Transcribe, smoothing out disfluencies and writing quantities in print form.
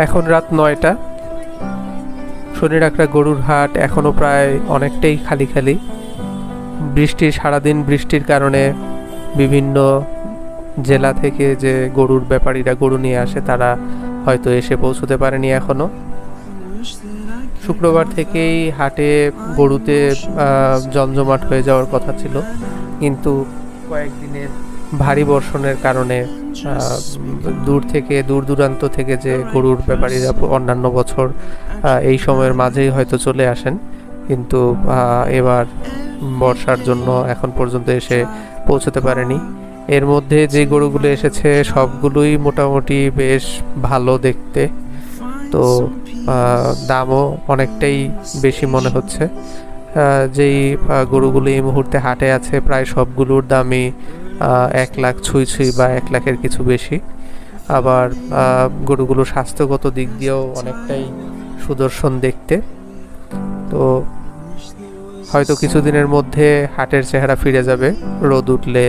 এখন রাত 9টা। শনিরাকড়া গরুর হাট এখনও প্রায় অনেকটাই খালি খালি। সারাদিন বৃষ্টির কারণে বিভিন্ন জেলা থেকে যে গরুর ব্যাপারীরা গরু নিয়ে আসে তারা হয়তো এসে পৌঁছতে পারেনি এখনও। শুক্রবার থেকেই হাটে গরুতে জমজমাট হয়ে যাওয়ার কথা ছিল, কিন্তু কয়েকদিনের ভারী বর্ষণের কারণে দূর দূরান্ত থেকে যে গরুর ব্যাপারীরা অন্যান্য বছর এই সময়ের মাঝেই হয়তো চলে আসেন, কিন্তু এবার বর্ষার জন্য এখন পর্যন্ত এসে পৌঁছতে পারেনি। এর মধ্যে যে গরুগুলো এসেছে সবগুলোই মোটামুটি বেশ ভালো দেখতে, তো দামও অনেকটাই বেশি মনে হচ্ছে। যেই গরুগুলো এই মুহূর্তে হাটে আছে প্রায় সবগুলোর দামই 1 লাখ ছুঁই বা 1 লাখের কিছু বেশি। আবার গরুগুলো স্বাস্থ্যগত দিক দিয়েও অনেকটাই সুদর্শন দেখতে। তো হয়তো কিছুদিনের মধ্যে হাটের চেহারা ফিরে যাবে রোদ উঠলে।